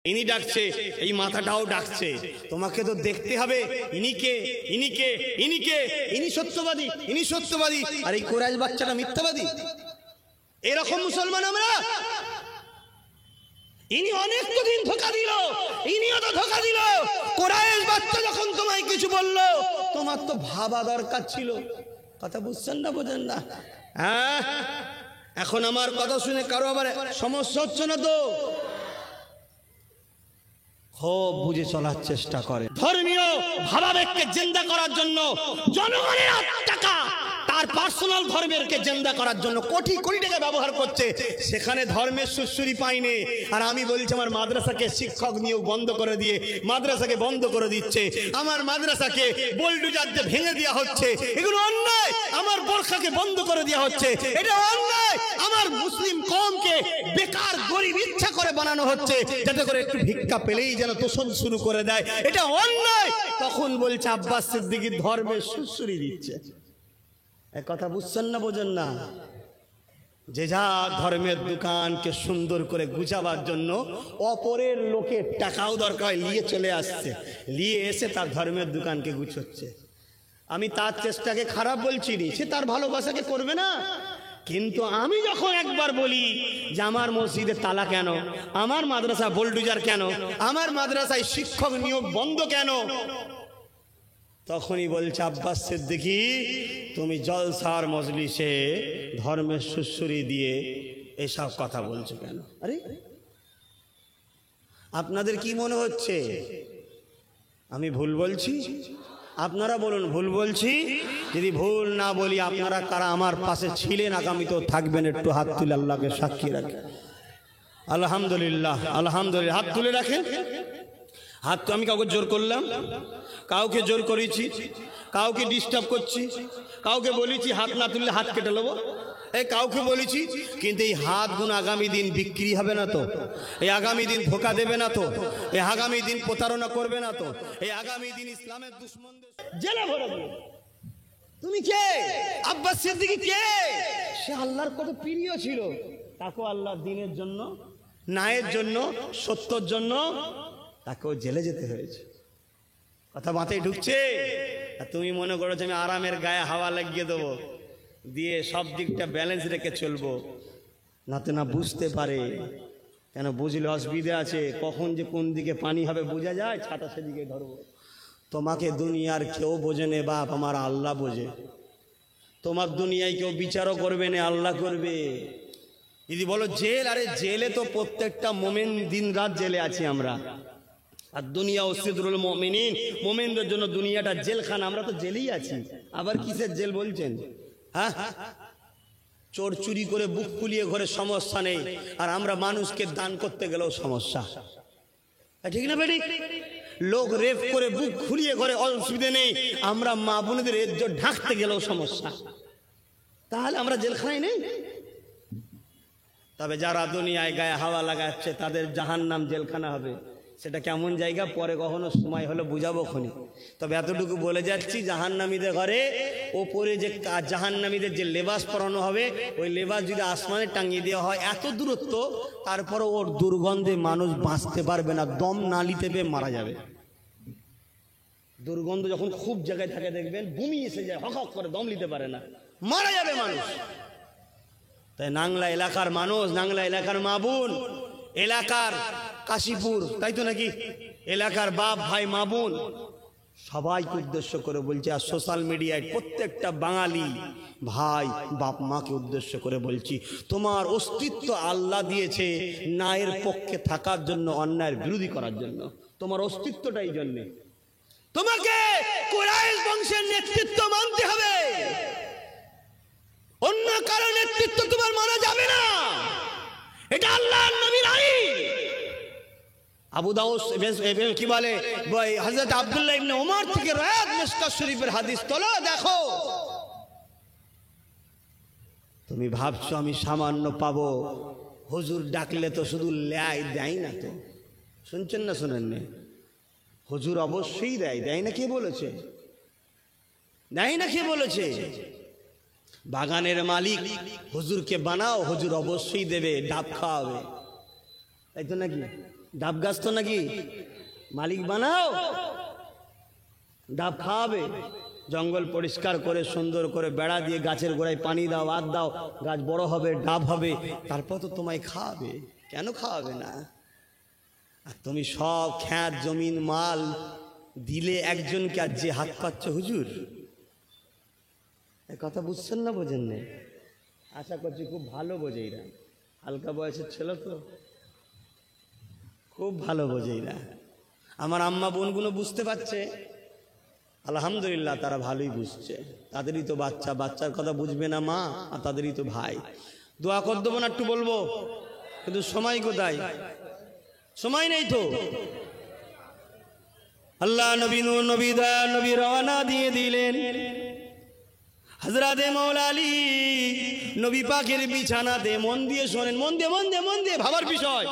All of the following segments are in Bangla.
ইনি ডাকছে, এই মাথাটাও ডাকছে। তোমাকে তো দেখতে হবে ইনি কে, ইনি কে, ইনি কে, ইনি সত্যবাদী, ইনি সত্যবাদী, আর এই কুরাইশ বাচ্চাটা মিথ্যাবাদী। এরকম মুসলমান আমরা। ইনি অনেক দিন ধোঁকা দিল, ইনিও তো ধোঁকা দিল। কুরাইশ বাচ্চা যখন তোমায় কিছু বললো, তোমার তো ভাবা দরকার ছিল। কথা বুঝছেন না, বোঝেন না? হ্যাঁ, এখন আমার কথা শুনে কারো আবার সমস্যা হচ্ছে না তো? খুব বুঝে চলার চেষ্টা করে। ধর্মীয় ভাবাবেগকে জিন্দা করার জন্য জনগণের টাকা তার পার্সোনাল ধর্মেরকে জিন্দা করার জন্য কোটি কোটি টাকা ব্যবহার করছে, সেখানে ধর্মের সুশ্রী পাইনি। আর আমি বলছি আমার মাদ্রাসাকে শিক্ষক নিয়োগ বন্ধ করে দিয়ে মাদ্রাসাকে বন্ধ করে দিচ্ছে, আমার মাদ্রাসাকে বোলডুজার দিয়ে ভেঙে দেওয়া হচ্ছে, এগুলো অন্যায়। আমার বোরখাকে বন্ধ করে দেওয়া হচ্ছে, এটা অন্যায়। আমার মুসলিম কওমকে বেকার গরিব ইচ্ছা করে বানানো হচ্ছে, যাতে করে একটু ভিক্ষা পেলেই যেন তোষণ শুরু করে দেয়, এটা অন্যায়। তখন বলছে আব্বাস সিদ্দিকী ধর্মের সুশ্রী দিচ্ছে। এক কথা বুঝছেন না, বোঝেন না? যে যা ধর্মের দোকানকে সুন্দর করে গুছাবার জন্য অপরের লোকের টাকাও দরকার নিয়ে চলে আসছে, নিয়ে এসে তার ধর্মের দোকানকে গুছোচ্ছে। আমি তার চেষ্টাকে খারাপ বলছি নি, সে তার ভালোবাসাকে করবে না। কিন্তু আমি যখন একবার বলি যে আমার মসজিদে তালা কেন, আমার মাদ্রাসা বোলডুজার কেন, আমার মাদ্রাসায় শিক্ষক নিয়োগ বন্ধ কেন, তখনই বলছে আব্বাস সিদ্দিকী তুমি জলসার মজলিসে ধর্মের সুশ্রী দিয়ে এসব কথা বলছো কেন? আরে আপনাদের কি মনে হচ্ছে আমি ভুল বলছি? আপনারা বলুন ভুল বলছি। যদি ভুল না বলি, আপনারা কারা আমার পাশে ছিলেন, আগামীতেও থাকবেন, একটু হাত তুলে আল্লাহকে সাক্ষী রাখেন। আলহামদুলিল্লাহ, আলহামদুলিল্লাহ, হাত তুলে রাখেন। হাত তো আমি কাউকে জোর করলাম? কাউকে জোর করেছি? কাউকে ডিস্টার্ব করছি? কাউকে বলেছি হাত না তুললে হাত কেটে নেবো? এই কাউকে বলেছি? কিন্তু এই হাত গুণ আগামী দিন বিক্রি হবে না তো? এই আগামী দিন ধোঁকা দেবে না তো? এই আগামী দিন প্রতারণা করবে না তো? এই আগামী দিন ইসলামের দুশমনদের জেলে ভরে দেবে। তুমি কে? আব্বাস সিদ্দিকী কে? সে আল্লাহর কত প্রিয় ছিল, তাকেও আল্লাহ দিনের জন্য, ন্যায়ের জন্য, সত্যর জন্য তাকেও জেলে যেতে হয়েছে। কথা মাথায় ঢুকছে? আর তুমি মনে করছো আমি আরামের গায়ে হাওয়া লাগিয়ে দেবো, দিয়ে সব দিকটা ব্যালেন্স রেখে চলবো, নাতে না বুঝতে পারে। কেন বুঝলে অসুবিধা আছে, কখন যে কোন দিকে পানি হবে বোঝা যায়, ছাতা সেদিকে ধরবো। তোমাকে দুনিয়ার কেউ বোঝে না বাপ, আমার আল্লাহ বোঝে। তোমার দুনিয়ায় কেউ বিচারও করবে না, আল্লাহ করবে। যদি বলো জেল, আরে জেলে তো প্রত্যেকটা মোমেন দিন রাত জেলে আছি আমরা। আর দুনিয়া ওসিদুল মুমিনিন, মুমিনদের জন্য দুনিয়াটা জেলখানা, আমরা তো জেলেই আছি। আবার কিসের জেল বলছেন? হ্যাঁ, চোর চুরি করে বুক ফুলিয়ে ঘরে সমস্যা নেই, আর আমরা মানুষকে দান করতে গেলেও সমস্যা। ঠিক না বেটি? লোক রেপ করে বুক ফুলিয়ে ঘরে অসুবিধা নেই, আমরা মা বোনদের ইজ্জত ঢাকতে গেলেও সমস্যা। তাহলে আমরা জেলখানায় নেই? তবে যারা দুনিয়ায় গায়ে হাওয়া লাগাচ্ছে তাদের জাহান্নাম জেলখানা হবে। সেটা কেমন জায়গা পরে কখনো সময় হলে বুঝাবো খনি। তবে এতটুকু বলে যাচ্ছি, জাহান্নামীদের ঘরে ওপরে যে জাহান্নামীদের যে লেবাস পরানো হবে, ওই লেবাস যদি আসমানে টাঙিয়ে দেওয়া হয় এত দূরত্ব, তারপরে ওর দুর্গন্ধে মানুষ বাঁচতে পারবে না, দম না নিতে পেয়ে মারা যাবে। দুর্গন্ধ যখন খুব জায়গায় থাকে দেখবেন বমি এসে যায়, হক হক করে দম নিতে পারে না, মারা যাবে মানুষ। তাই নাংলা এলাকার মানুষ, নাংলা এলাকার মা বোন, এলাকার কাশীপুর, তাই তো নাকি, এলাকার বাপ ভাই মা বোন সবাইকে উদ্দেশ্য করে বলছি, আর সোশ্যাল মিডিয়ায় প্রত্যেকটা বাঙালি ভাই বাপ মাকে উদ্দেশ্য করে বলছি, তোমার অস্তিত্ব আল্লাহ দিয়েছে ন্যায়ের পক্ষে থাকার জন্য, অন্যায়ের বিরোধী করার জন্য। তোমার অস্তিত্বটা এই জন্যে। তোমাকে কুরাইশ বংশের নেতৃত্ব মানতে হবে, অন্য কারো নেতৃত্ব তোমার মানা যাবে না। এটা আল্লাহর নবীর আইন। আবু দাউদ কি বলে, হযরত আব্দুল্লাহ ইবনে ওমর থেকে রায়াত মিশকাত শরীফের হাদিস তোলো, দেখো। তুমি ভাবছো আমি সামান্য পাবো? হুজুর ডাকলে তো শুধু লেয় দেয় না তো, শুনছেন না শোনেন না? হুজুর অবশ্যই দেয়। দেয় না কে বলেছে? দেয় না কে বলেছে? বাগানের মালিক হুজুরকে বানাও, হুজুর অবশ্যই দেবে, ডাব খাওয়াবে, তাই তো নাকি? ডাব গাছ তো নাকি মালিক বানাও, ডাব খাওয়াবে, জঙ্গল পরিষ্কার করে সুন্দর করে বেড়া দিয়ে গাছের গোড়ায় পানি দাও, আদ দাও, গাছ বড় হবে, ডাব হবে, তারপর তো তোমায় খাওয়াবে। কেন খাওয়াবে না? আর তুমি সব খ্যাত জমিন মাল দিলে একজনকে, আর যে হাত পাচ্ছ হুজুর। এ কথা বুঝছেন না, বোঝেন না? আশা করছি খুব ভালো বোঝে এরা, হালকা বয়সের ছেলে তো, খুব ভালো বোঝে এরা। আমার আম্মা বোনগুলো বুঝতে পারছে, আলহামদুলিল্লাহ, তারা ভালোই বুঝছে। তাদেরই তো বাচ্চা, বাচ্চার কথা বুঝবে না মা, আর তাদেরই তো ভাই। দোয়া কর দেবো না একটু বলবো, কিন্তু সময় কোথায়? সময় নেই তো। আল্লাহ নবী নূর নবী দয়া নবী রওনা দিয়ে দিলেন। হযরতে মাওলা আলী নবী পাকের বিছানাতে, মন দিয়ে শোনেন, মন দিয়ে ভাবার বিষয়।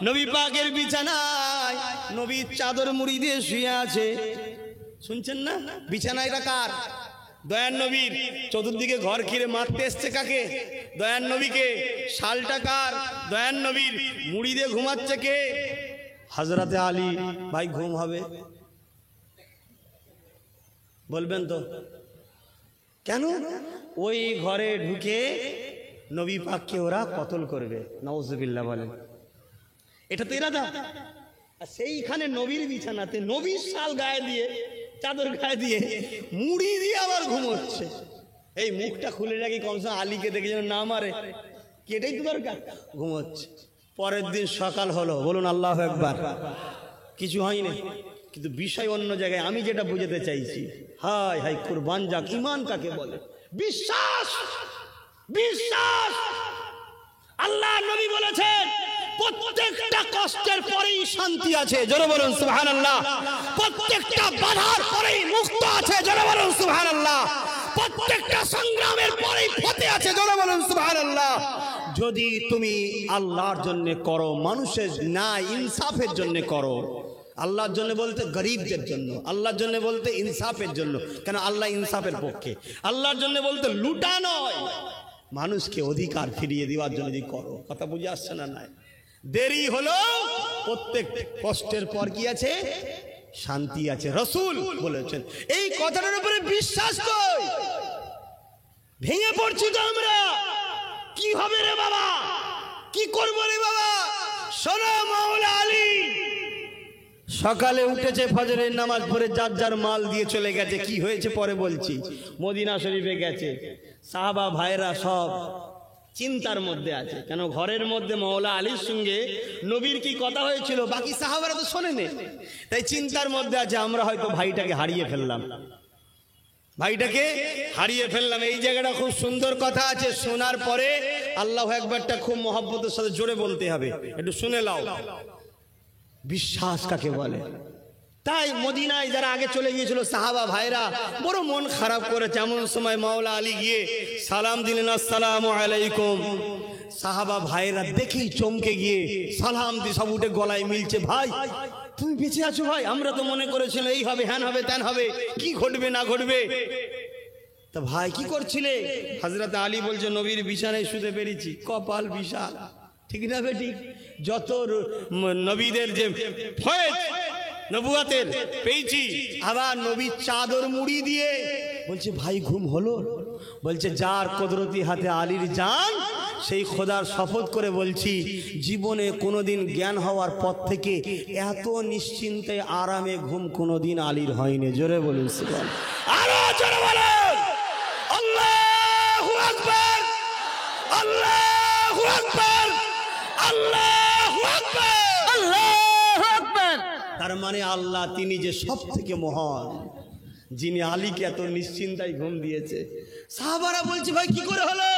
নবী পাকের বিছানায় নবীর চাদর মুড়ি দিয়ে শুয়ে আছে, শুনছেন না? বিছানাটা কার? দয়ার নবীর। চতুর্দিকে ঘর ঘিরে মারতে এসছে কাকে? দয়ার নবীকে। শালটা কার? দয়ার নবীর। মুড়ি দিয়ে ঘুমাচ্ছে কে? হযরতে আলী। ভাই ঘুম হবে? বলবেন তো কেন? ওই ঘরে ঢুকে নবী পাককে ওরা কতল করবে, নাউজুবিল্লাহ বলেন। এটা তো ইরাদা। আর সেইখানে নবীর বিছানাতে নবীর শাল গায়ে দিয়ে, চাদর গায়ে দিয়ে, মুড়ি দিয়ে আবার ঘুমোচ্ছে। এই মুখটা খুলে রাখি, কমসে আলীকে দেখে যেন না মারে, কেটেই তো দরকার। ঘুমোচ্ছে। পরের দিন সকাল হলো, বলুন আল্লাহু আকবার। কিছু হয়নি, কিন্তু বিষয় অন্য জায়গায়। আমি যেটা বুঝাতে চাইছি, হায় হায় কুরবান যাক, ঈমান কাকে বলে? বিশ্বাস। বিশ্বাস। আল্লাহ নবী বলেছেন প্রত্যেকটা কষ্টের পরেই শান্তি আছে, জোরে বলুন সুবহানাল্লাহ। প্রত্যেকটা বাধার পরেই মুক্ত আছে, জোরে বলুন সুবহানাল্লাহ। প্রত্যেকটা সংগ্রামের পরেই ফতে আছে, জোরে বলুন সুবহানাল্লাহ। যদি তুমি আল্লাহর জন্য করো, মানুষের ন্যায় ইনসাফের জন্য করো। আল্লাহর জন্য বলতে গরিবদের জন্য, আল্লাহর জন্য বলতে ইনসাফের জন্য। কেন? আল্লাহ ইনসাফের পক্ষে। আল্লাহর জন্য বলতে লুটা নয়, মানুষকে অধিকার ফিরিয়ে দেওয়ার জন্য যদি করো। কথা বুঝে আসছে না? নাই দেরি হলো, প্রত্যেক কষ্টের পর কি আছে? শান্তি আছে। রাসূল বলেছেন। এই কথাটার উপরে বিশ্বাস কই? ভেঙে পড়ছি তো আমরা। কি হবে রে বাবা? কি করবো রে বাবা? শোনো, মাওলা আলী সকালে উঠেছে, ফজরের নামাজ পড়ে যার যার মাল দিয়ে চলে গেছে। কি হয়েছে পরে বলছি। মদিনা শরীফে গেছে, সাহাবা ভাইরা সব চিন্তার মধ্যে আছে। কেন? ঘরের মধ্যে মাওলা আলীর সঙ্গে নবীর কি কথা হয়েছিল, বাকি সাহাবারা তো শোনেনি, তাই চিন্তার মধ্যে আছে। আমরা হয়তো ভাইটাকে হারিয়ে ফেললাম, ভাইটাকে হারিয়ে ফেললাম। এই জায়গাটা খুব সুন্দর কথা আছে, শোনার পরে আল্লাহু আকবারটা খুব মহব্বতের সাথে জোরে বলতে হবে, একটু শুনে নাও। বিশ্বাস কাকে বলে? তাই মদিনায় যারা আগে চলে গিয়েছিল সাহাবা ভাইরা বড় মন খারাপ করেছে। এমন সময় মাওলা আলী গিয়ে সালাম দিলেন, আসসালামু আলাইকুম। সাহাবা ভাইরা দেখেই চমকে গিয়ে সালাম দিয়ে সব উঠে গলায় মিলছে। ভাই তুমি বেঁচে আছো? ভাই আমরা তো মনে করেছিল এই হবে, হ্যান হবে, ত্যান হবে, কি ঘটবে না ঘটবে। তা ভাই কি করছিলে? হযরত আলী বলছে, নবীর বিছানায় শুতে পেরেছি। কপাল বিশাল, ঠিক না বেঠিক? যত নবীদের যে ফয়েজ নবুয়াতের পেয়েছি, আবার নবীর চাদর মুড়ি দিয়ে বলছে, ভাই ঘুম হলো? বলছে, যার কুদরতি হাতে আলীর জান, সেই খোদার শপথ করে বলছি, জীবনে কোনোদিন জ্ঞান হওয়ার পর থেকে এত নিশ্চিন্তে আরামে ঘুম কোনোদিন আলীর হয়নি। জোরে বলুন সুবহানাল্লাহ। আরো জোরে বলুন আল্লাহু আকবার, আল্লাহু আকবার, আল্লাহু আকবার, আল্লাহু আকবার। তার মানে আল্লাহ তিনি যে সব থেকে মহান, যিনি আলীকে এত নিশ্চিন্তায় ঘুম দিয়েছে। সাহাবারা বলছে, ভাই কি করে হলো?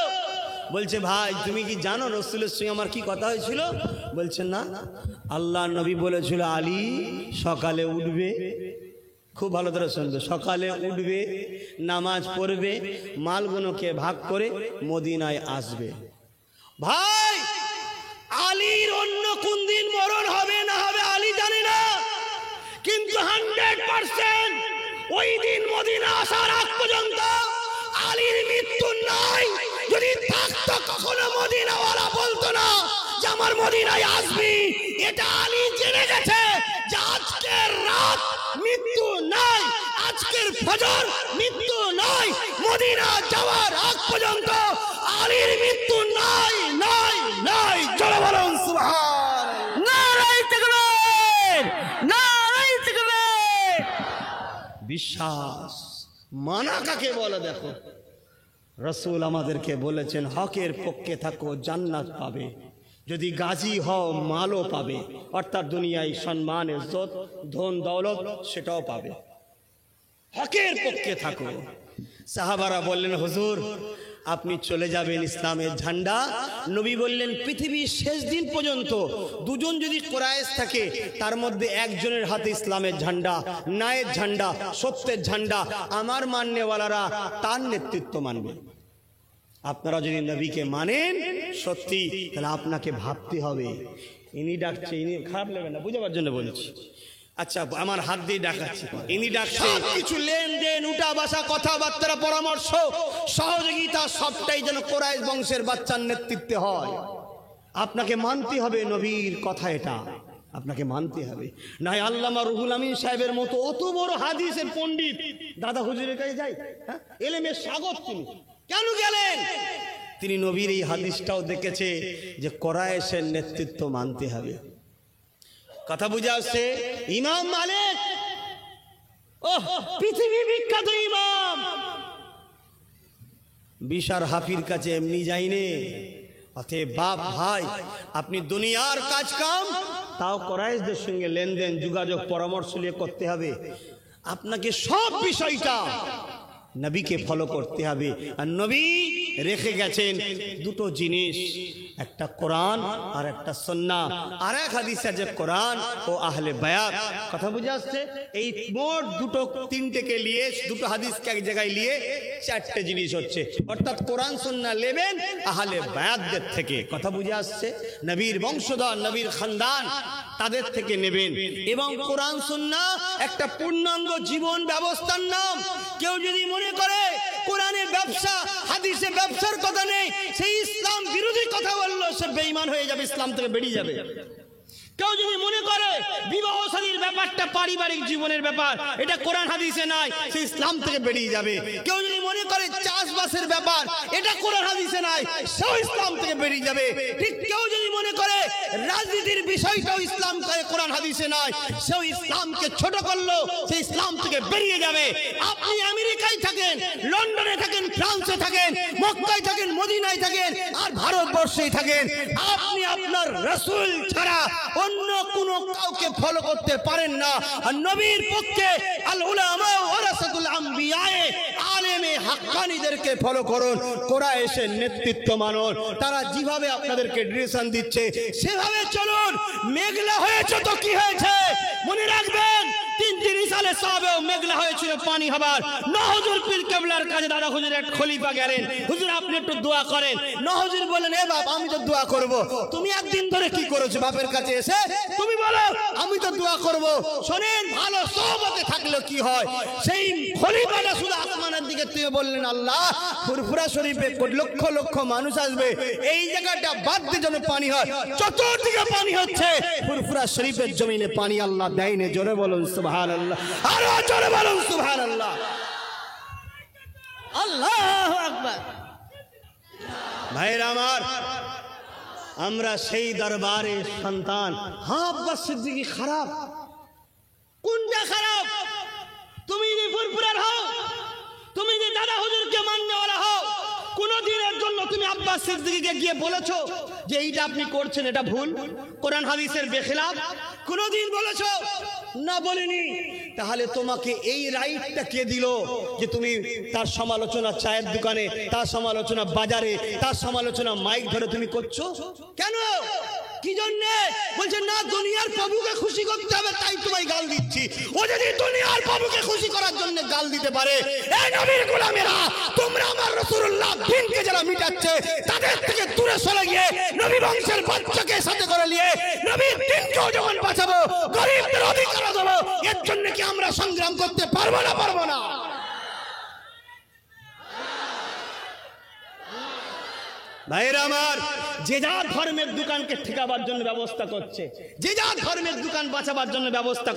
বলছে, ভাই তুমি কি জানো রাসূলের সঙ্গে আমার কি কথা হয়েছিল? বলছে, না। আল্লাহ নবী বলেছিল আলী সকালে উঠবে, খুব ভালো করে শুনবে, সকালে উঠবে, নামাজ পড়বে, মালগুলোকে ভাগ করে মদিনায় আসবে। ভাই আলীর অন্য কোন দিন মরণ হবে না হবে আলী জানে না, কিন্তু 100% ওই দিন মদিনা আসার আগ পর্যন্ত আলীর মৃত্যু নাই। যদি থাকতো কখনো মদিনাওয়ালা বলতো না যে আমার মদিনায় আসবি, এটা আলী জেনে গেছে যে আজকের রাত মৃত্যু নাই, আজকের ফজর মৃত্যু নাই, মদিনা যাওয়ার আগ পর্যন্ত আলীর মৃত্যু নাই নাই নাই। জোরে বলুন সুবহান। নারায়ে তাকবীর, নারায়ে তাকবীর। বিশ্বাস মানা কাকে বলে দেখো, রসুল আমাদেরকে বলেছেন হকের পক্ষে থাকো জান্নাত পাবে, যদি গাজী হও মালও পাবে, অর্থাৎ দুনিয়ায় সম্মান ইজ্জত ধন দৌলত সেটাও পাবে। হকের পক্ষে থাকো। সাহাবারা বললেন হুজুর আপনি চলে যাবেন ইসলামের ঝান্ডা, নবী বললেন পৃথিবীর শেষ দিন পর্যন্ত দুজন যদি কুরাইশ থাকে তার মধ্যে একজনের হাতে ইসলামের ঝান্ডা, ন্যায়ের ঝান্ডা, সত্যের ঝান্ডা, আমার মাননেওয়ালারা তার নেতৃত্ব মানবে। আপনারা যদি নবীকে মানেন সত্যি, তাহলে আপনাকে ভাবতে হবে ইনি ডাকছে, ইনি খারাপ লাগবে না বুঝাবার জন্য বলছি। আচ্ছা আমার হাত দিয়ে ডাকাচ্ছি, ইনি ডাকছে, কিছু লেনদেন উঠা বসা কথাবার্তা পরামর্শ সহযোগিতা সবটাই যেন কুরাইশ বংশের বাচ্চার নেতৃত্বে হয়। আপনাকে মানতে হবে নবীর কথা, এটা আপনাকে মানতে হবে। নাই আল্লামা রুহুল আমিন সাহেবের মতো অত বড় হাদিসের পণ্ডিত দাদা হুজুরের কাছে যাই, হ্যাঁ এলেমের সাগর, তিনি কেন গেলেন? তিনি নবীর এই হাদিসটাও দেখেছে যে কুরাইশের নেতৃত্ব মানতে হবে। কথা বুঝে আসছে? ইমাম মালিক, ওহ পৃথিবী বিখ্যাত ইমাম, বিশার হাফির কাছে এমনি যাইনে। অতএব বাপ ভাই, আপনি দুনিয়ার কাজ কাম তাও কুরাইশদের সঙ্গে লেনদেন যোগাযোগ পরামর্শ নিয়ে করতে হবে। আপনাকে সব বিষয়টা নবীকে ফলো করতে হবে। আর নবী রেখে গেছেন দুটো জিনিস, একটা কোরআন আর একটা সুন্নাহ। আর এক হাদিস আছে কোরআন ও আহলে বায়াত। কথা বুঝে আসছে? এই মোট দুটো তিনটেকে নিয়ে, দুটো হাদিসকে এক জায়গায় নিয়ে চারটে জিনিস হচ্ছে, অর্থাৎ কোরআন সুন্নাহ নেবেন আহলে বায়াতদের থেকে। কথা বুঝে আসছে? নবীর বংশধর, নবীর খানদান, তাদের থেকে নেবেন। এবং কোরআন সুন্নাহ একটা পূর্ণাঙ্গ জীবন ব্যবস্থার নাম। কেউ যদি মনে করে কোরআনে ব্যবসা, হাদিসে ব্যবসার কথা নেই, সেই ইসলাম বিরোধী কথা বললো, সে বেঈমান হয়ে যাবে, ইসলাম থেকে বেরিয়ে যাবে। কেউ যদি মনে করে বিবাহ শাদীর ব্যাপারটা পারিবারিক জীবনের ব্যাপার, এটা কোরআন হাদিসে নাই, সে ইসলাম থেকে বেরিয়ে যাবে। কেউ যদি মনে করে চাষবাসের ব্যাপার, এটা কোরআন হাদিসে নাই, সেও ইসলাম থেকে বেরিয়ে যাবে। ঠিক কেউ যদি মনে করে রাজনীতির বিষয়টাও ইসলাম কোরআন হাদিসে নাই, সেও ইসলামকে ছোট করলো, সে ইসলাম থেকে বেরিয়ে যাবে। আপনি আমেরিকায় থাকেন, লন্ডনে থাকেন, ফ্রান্সে থাকেন, মক্কায় থাকেন, মদিনায় থাকেন, আর ভারতবর্ষেই থাকেন, আপনি আপনার রাসূল ছাড়া অন্য কোন কাউকে ফলো করতে পারেন না। আর নবীর পক্ষে আল উলামা ওয়ারাসাতুল আমবিয়া, আলেমে হাক্কানীদেরকে ফলো করুন, কুরাইশের নেতৃত্ব মানুন। তারা যেভাবে আপনাদেরকে ডিরেকশন দিচ্ছে সেভাবে চলুন। মেঘলা হয়েছে তো কি হয়েছে, মনে রাখবেন 3 সালে সাহাবেও মেঘলা হয়েছিল পানি হবার। নহজুর পীর কেবলার কাছে দাদা হুজুর এক খলিফা গেলেন, হুজুর আপনি একটু দোয়া করেন। নহজুর বললেন এ বাপ আমি তো দোয়া করব, তুমি একদিন ধরে কি করেছো বাপের কাছে এসে, তুমি বলো আমি তো দোয়া করব। শোনেন ভালো সোহবতে থাকলে কি হয়, সেই খলিফাটা শুধু আসমানের দিকে তুই বললেন আল্লাহ ফুরফুরা শরীফে লক্ষ লক্ষ মানুষ আসবে, এই জায়গাটা বাদ দিয়ে যেন পানি হয়। চতুর্দিকে পানি হচ্ছে, ফুরফুরা শরীফের জমিনে পানি আল্লাহ দেয়নি। জোরে বলুন সুবহানাল্লাহ, আরো জোরে বলুন সুবহানাল্লাহ, আল্লাহু আকবার। ভাইরা আমার, আমরা সেই দরবারে সন্তান। হ্যাঁ আব্বাস সিদ্দিকী খারাপ, কোনটা খারাপ? তুমি যে ফুরফুরার হও, তুমি যে দাদা হুজুরকে মাননেওয়ালা হও, কোনদিনের জন্য তুমি আব্বাস সিদ্দিকীকে গিয়ে বলেছো যে এইটা আপনি করছেন এটা ভুল, কোরআন হাদিসের বেখিলাফ? কোনদিন বলেছো? না বলিনি। তাহলে তোমাকে এই রাইটটা কে দিল যে তুমি তার সমালোচনা চায়ের দোকানে, তার সমালোচনা বাজারে, তার সমালোচনা মাইক ধরে তুমি করছো কেন? কি জন্যে? বলছে না দুনিয়ার প্রভুকে খুশি করতে হবে তাই তোমায় গাল দিচ্ছি। ও যদি দুনিয়ার প্রভুকে খুশি করার জন্য গাল দিতে পারে, এই নবীর গোলামেরা, তোমরা আমার রাসূলুল্লাহ দিনকে যারা মিটাচ্ছে তাদের থেকে দূরে সরে গিয়ে নবী বংশের বাচ্চাকে সাথে করে নিয়ে নবীর দিনকেও যখন বাঁচাবো, গরিবদের অধিকার দেবো, এর জন্য কি আমরা সংগ্রাম করতে পারবো না? পারবো না। ভাইরা আমার, যে যা ধর্মের দোকানকে ঠেকাবার জন্য ব্যবস্থা করছে, যে যা ধর্মের দোকান বাঁচাবার জন্য ব্যবস্থা করছে।